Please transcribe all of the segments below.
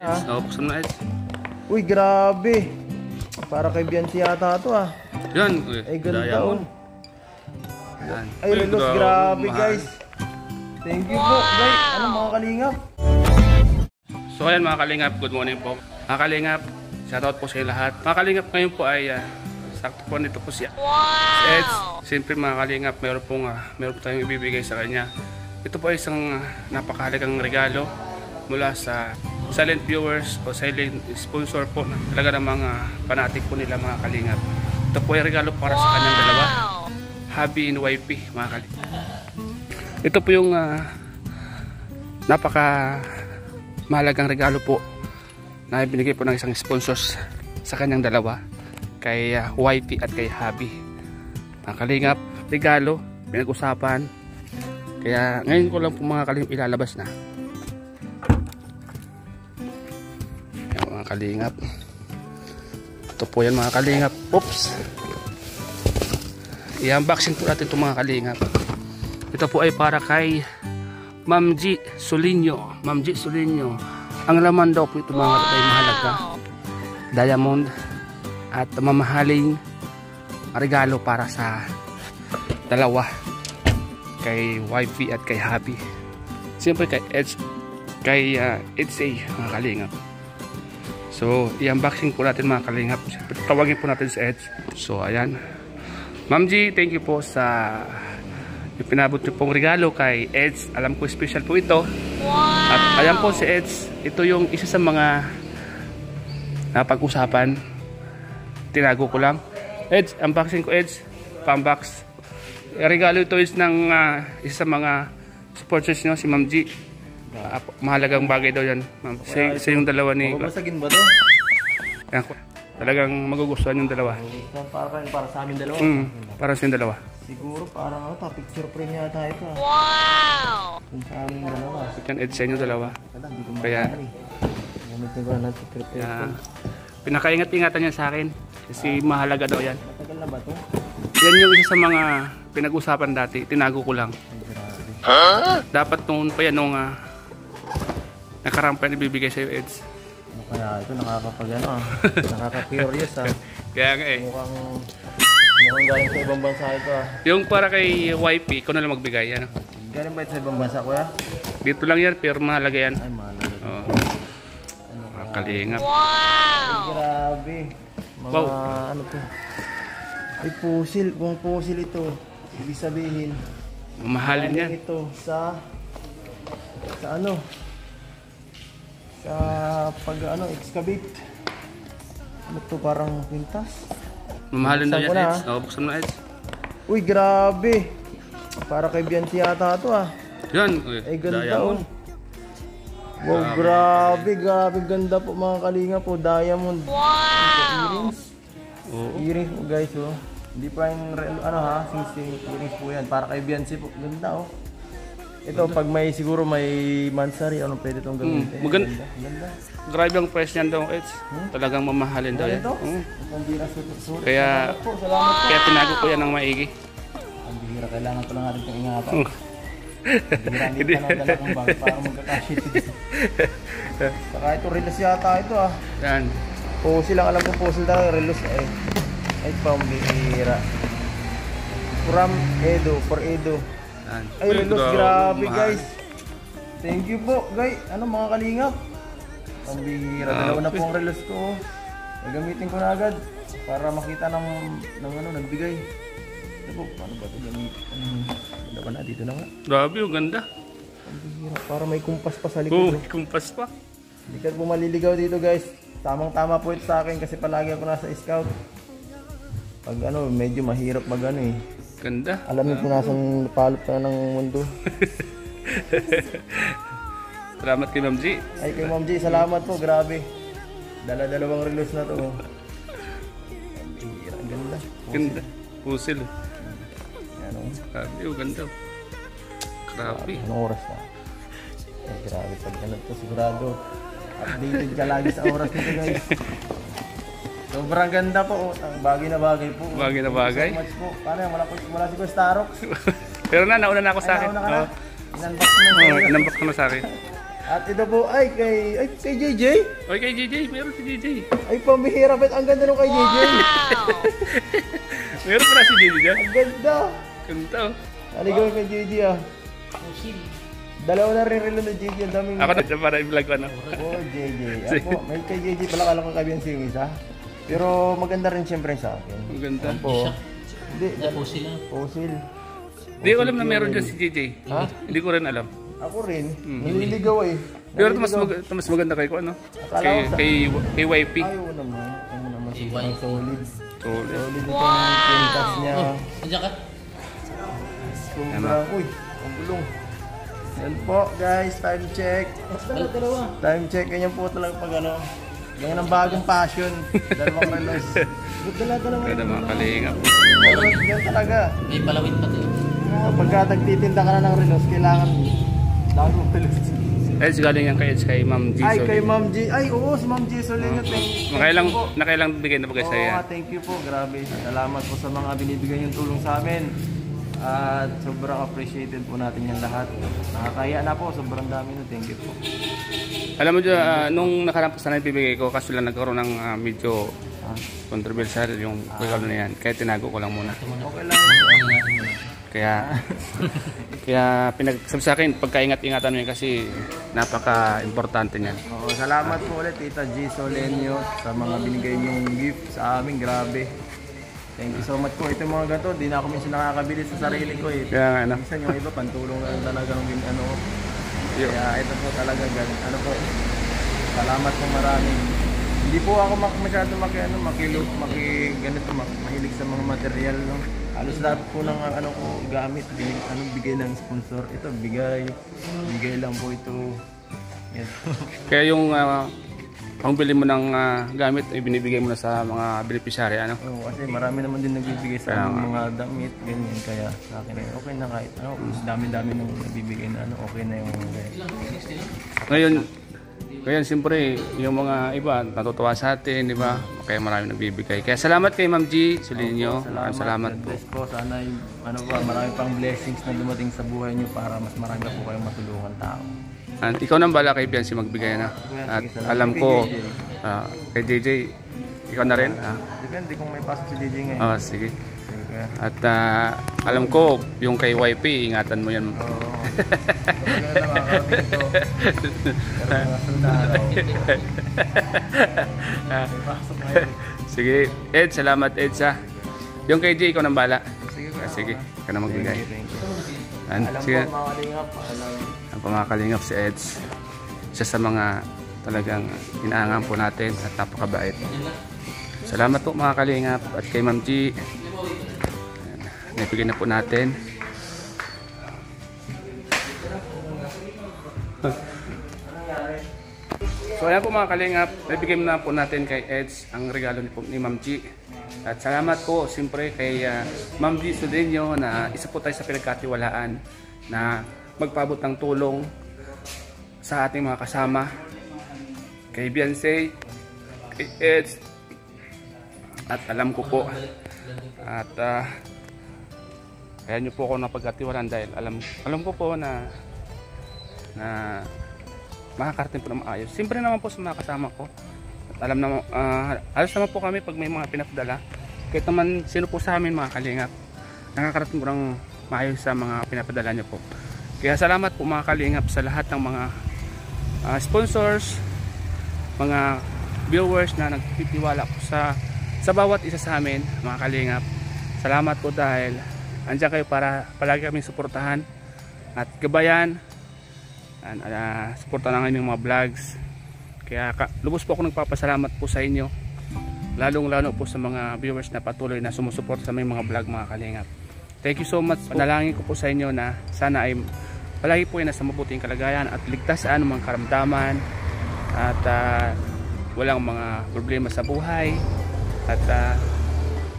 Buksan na Eds. Uy, grabe. Para kay Bianci yata ito ah. Yan. Ay, ganda oh. Yan. Ay, relos, grabe guys. Thank you po guys. Ano mga kalingap? So ayan mga kalingap, good morning po. Mga kalingap, shoutout po sa lahat. Mga kalingap ngayon po ay sakto po nito po siya. Si Eds, siyempre mga kalingap, meron po tayong ibibigay sa kanya. Ito po ay isang napakahalagang regalo mula sa silent viewers o silent sponsor po na talaga ng mga fanatic po nila mga kalingap. Ito po ay regalo para sa kanyang dalawa, hubby and wifey mga kalingap. Ito po yung napaka mahalagang regalo po na binigay po ng isang sponsors sa kanyang dalawa, kay wifey at kay hubby. Mga kalingap, regalo, pinag-usapan. Kaya ngayon ko lang po mga kalingap ilalabas na. Yan mga kalingap. Ito po yan mga kalingap. Oops! I-unboxing po natin ito mga kalingap. Ito po ay para kay Ma'am G. Solinio. Ma'am G. Solinio. Ang laman daw po ito mga ay mahalaga, diamond at mamahaling regalo para sa dalawa, kay wifey at kay hubby. Siyempre kay Eds, kay Edsay mga kalingap. So i-unboxing po natin mga kalingap. Siyempre tawagin po natin si Eds. So ayan, Ma'am G, thank you po sa pinabot niyo pong regalo kay Eds. Alam ko special po ito. At ayan po si Eds, ito yung isa sa mga napag-usapan. Tinago ko lang. Eds, unboxing ko Eds. Pambox. Regalo ito is ng isa sa mga supporters nyo, si Ma'am G. Mahalagang bagay daw yan. Sa yung dalawa ni... Mabasagin ba ito? Yan, talagang magugustuhan yung dalawa. Para sa amin dalawa? Para sa yung dalawa. Siguro parang picture frame yata ito ah. Wow! Kung sa amin dalawa. Yan Eds sa inyo dalawa. Kaya... Gamitin ko na ng picture frame. Pinakaingat-ingatan niya sa akin. Kasi mahalaga daw yan. Matagal na ba ito? Yan yung isa sa mga pinag-usapan dati. Tinago ko lang. Dapat noon pa yan nung nakarang pa ibibigay sa'yo Eds. Ano kaya ito nakakapag-ano ah. Nakaka-curious ah. Kaya nga eh. Mukhang galing sa ibang bansa ito ah. Yung para kay wifey, ikaw na lang magbigay yan. Galing ba ito sa ibang bansa kuya? Dito lang yan, pero mahalaga yan. Ay mahalaga. Oo. Kalingap. Wow! Ay, grabe. Mga wow. Ano to? Ay pusil. Kung pusil ito, ibig sabihin mamahalin yan. Ito sa ano? Sa pag ano, excavate. Ano to, parang pintas? Mamahalin daw yan Eds. Buksan mo Eds. Uy, grabe. Para kay Bianci yata ito ah. Yan. Ay ganda oh. Wow, grabe ganda po mga kalinga po, diamond. Wow! Earrings. Earrings po guys oh. Hindi pa yung ano ha, sing earrings po yan. Para kay Bianci po, ganda oh. Ito pag may siguro may mansari, ano pwede itong gamitin. Maganda. Grabe ang price niyan daw Eds. Talagang mamahalin daw yan. Kaya tinago ko yan ng maigi. Ang bihira, kailangan ko lang natin itong ingatan. Hindi pa nadala kong bag para magkakashit. Saka ito relos yata ito ah. Yan. Pusil lang, alam ko pusil talaga relos eh. Ay pambihira. From Edo, for Edo. Yan. Ay relos, grabe guys. Thank you po guys. Ano mga kalingap? Pambihira, dalawa na po ang relos ko. Gagamitin ko na agad para makita ng ano nagbigay. Ito po, paano ba ito gamitin? Ganda ba na? Dito na nga. Grabe yung ganda. Para may kumpas pa sa likod. May kumpas pa. Hindi ka po maliligaw dito guys. Tamang-tama po ito sa akin kasi palagi ako nasa scout. Pag ano, medyo mahirap mag ano eh. Ganda. Alam niyo po nasang palop na ng mundo. Salamat kay Ma'am G. Ay kay Ma'am G, salamat po. Grabe. Dala-dalawang relos na to. Ang ganda. Ganda. Pusil. Yan o. Grabe yung ganda. Grabe. Anong oras na? Ay grabe. Pag ganun to sigurado. Updated ka lagi sa oras nito guys. Sobrang ganda po. Bagay na bagay po. Bagay na bagay. So much po. Paano yan? Wala si Starox. Pero nauna na ako sa akin. Nauna ka na. In-unbox mo na. In-unbox ko na sa akin. At ito po ay kay JJ. Oy, kay JJ, meron si JJ. Ay, pambihira, bet ang ganda nung kay JJ. Meron pala si JJ dyan. Ang ganda. Kanta oh. Aligaw kay JJ ah. Dalawa na rin relo na JJ. Ang daming... Ako na siya para i-vlog ko, no? Oo, JJ. Ako, may kay JJ pala, kala ko kabiyan siya yung isa. Pero maganda rin siyempre sa akin. Ang ganda. Po. Hindi, Fossil lang. fossil. Hindi ko alam na meron dyan si JJ. Ha? Hindi ko rin alam. Ako rin. Naliligaw eh. Pero mas maganda kay ko, ano? Akala ko Kay YP. Ayaw naman. Ano naman sobrang solid. Solid. Solid itong pintas niya. Andiyan ka? Sobrang, uy, ang bulong. Yan po guys, time check. Time check, ganyan po talaga pag ano. Ganyan ang bagong passion. Dalawang relos. Ganda mga kalingap. Ganyan talaga. May palawit pa tayo. Pagka nagtitinda ka na ng relos, kailangan bagong relos. Eds, galing yan kay Ma'am G. Ay, Solino. kay Ma'am G. Ay, oo, si Ma'am G. Solino. Nakailang bigay na bagay sa'yo. Thank you po, grabe. Salamat po sa mga binibigay yung tulong sa amin. At sobrang appreciated po natin yan lahat. Nakakaya na po, sobrang dami na. Thank you po. Alam mo dyan, nung nakarang sana ibibigay ko, kaso lang nagkaroon ng medyo controversial yung regalo na yan. Kaya tinago ko lang muna. Okay lang. Kaya pinagsabi sa akin, pagkaingat-ingatan mo yan kasi napaka-importante niyan. Oo, salamat po ulit Tita G. Solenio sa mga binigay niyong gift sa amin. Grabe. Thank you so much po. Ito mga ganito, di na ako minsan nakakabili sa sarili ko eh. Kaya nga, ano? Minsan yung iba, pantulong na talagang ano. Kaya ito po talaga ganun. Ano po, salamat po marami. Hindi po ako masyado mahilig sa mga material. No? Halos lahat po ng ano ko gamit, bigay ng sponsor. Ito, bigay lang po ito. Yan. Kaya yung pangbili mo ng gamit ay binibigay mo na sa mga beneficiary, ano? Oo, kasi marami naman din nagbibigay sa mga damit, ganyan. Kaya sa akin ay okay na kahit ano, dami-dami nang nagbibigay na ano, okay na yung Ngayon, siyempre, yung mga iba natutuwa sa atin, di ba? Kaya marami nagbibigay. Kaya salamat kay Ma'am G. Solino. Salamat po. God bless po. Sana marami pang blessings na dumating sa buhay niyo para mas marami po kayong matulungan tao. At ikaw nang bala kay Biancy magbigay na. At alam ko, kay JJ, ikaw na rin. Depende kung may pasok si JJ ngayon. Oh, sige. At alam ko, yung kay YP, ingatan mo yan. Oo. Sige, Ed, salamat Ed sa. Yung kay J, ikaw nang bala. Sige, ikaw na magbigay. Alam Sige. po mga kalingap, Ang pamakalingap si Eds, isa sa mga talagang inaangan po natin at napakabait. Salamat po mga kalingap at kay Ma'am G. Naibigay na po natin. So ayan po mga kalingap, naibigay na po natin kay Eds ang regalo ni Ma'am G. At salamat po siyempre kay Ma'am G. Solino na isa po tayo sa pinagkatiwalaan na magpaabot ng tulong sa ating mga kasama, kay Biancy, kay Eds, at alam ko po at kaya nyo po ako napagkatiwalaan dahil alam ko po na makakarating po na maayos. Siyempre naman po sa mga kasama ko at alam naman, alas naman po kami pag may mga pinapadala kahit naman sino po sa amin mga kalingap, nakakarating po ng maayos sa mga pinapadala nyo po. Kaya salamat po mga kalingap sa lahat ng mga sponsors, mga viewers na nagtitiwala po sa bawat isa sa amin mga kalingap. Salamat po dahil andyan kayo para palagi kami suportahan at gabayan, suportahan ng aming mga vlogs. Kaya lubos po ako nagpapasalamat po sa inyo, lalong-lalo po sa mga viewers na patuloy na sumusuporta sa aming mga vlog mga kalingap. Thank you so much. Panalangin ko po sa inyo na sana ay palagi po ay nasa mabuting kalagayan at ligtas sa anumang karamdaman at walang mga problema sa buhay at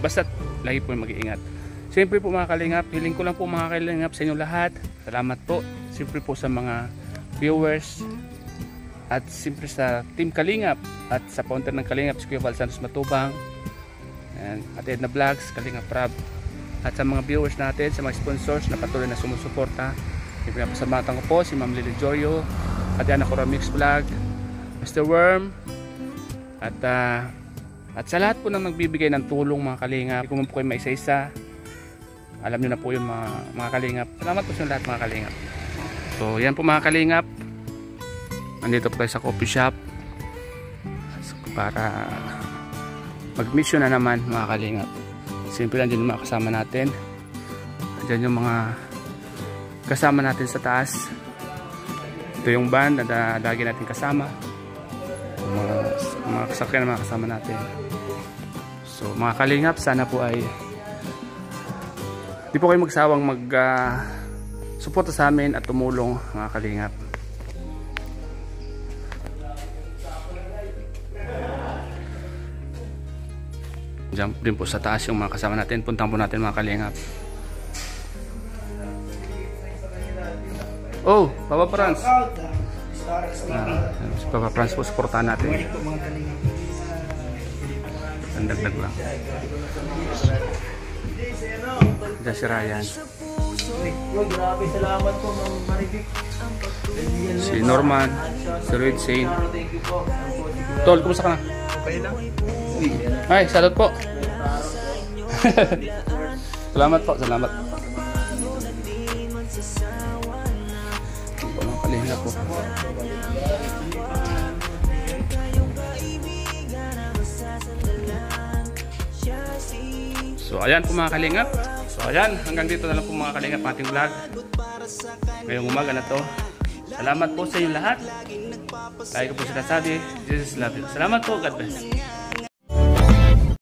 basta lagi po mag-iingat. Siyempre po mga kalingap, hiling ko lang po mga kalingap sa inyo lahat. Salamat po siyempre po sa mga viewers at siyempre sa Team Kalingap at sa founder ng Kalingap, si Kuya Val Santos Matubang at Edna Vlogs, Kalingap Rab, at sa mga viewers natin, sa mga sponsors na patuloy na sumusuporta. Siyempre pasalamatan ko po si Ma'am Lily Joyo, Katiana Coramix Vlog, Mr. Worm, at sa lahat po ng nagbibigay ng tulong mga kalingap. Kung po kayo may isa-isa, alam niyo na po yun mga kalingap. Salamat po sa lahat mga kalingap. So yan po mga kalingap, nandito po tayo sa coffee shop para mag-mission na naman mga kalingap. Simple lang din yung mga kasama natin. Diyan yung mga kasama natin sa taas. Ito yung band na lagi natin kasama. Mga kasakyan na mga kasama natin. So mga kalingap, sana po ay di po kayo magsawang suporta sa amin at tumulong mga kalingap. Diyan din po sa taas yung mga kasama natin. Puntahan po natin mga kalingap. Oh, Papa Franz. Si Papa Franz po, supportahan natin. Ang dagdag lang. Diyan si Ryan. Grabe, salamat po Ma'am Maribik. Si Norman, si Red Saint. Tol, kumusta ka na? Okay lang. Ay, salud po. Salamat po, salamat. Kalingap po. So ayan po mga kalingap. So ayan, hanggang dito na lang po mga kalingap ating vlog ngayong umaga na to. Salamat po sa inyo lahat. Lagi ko po sinasabi, Jesus love you. Salamat po, God bless.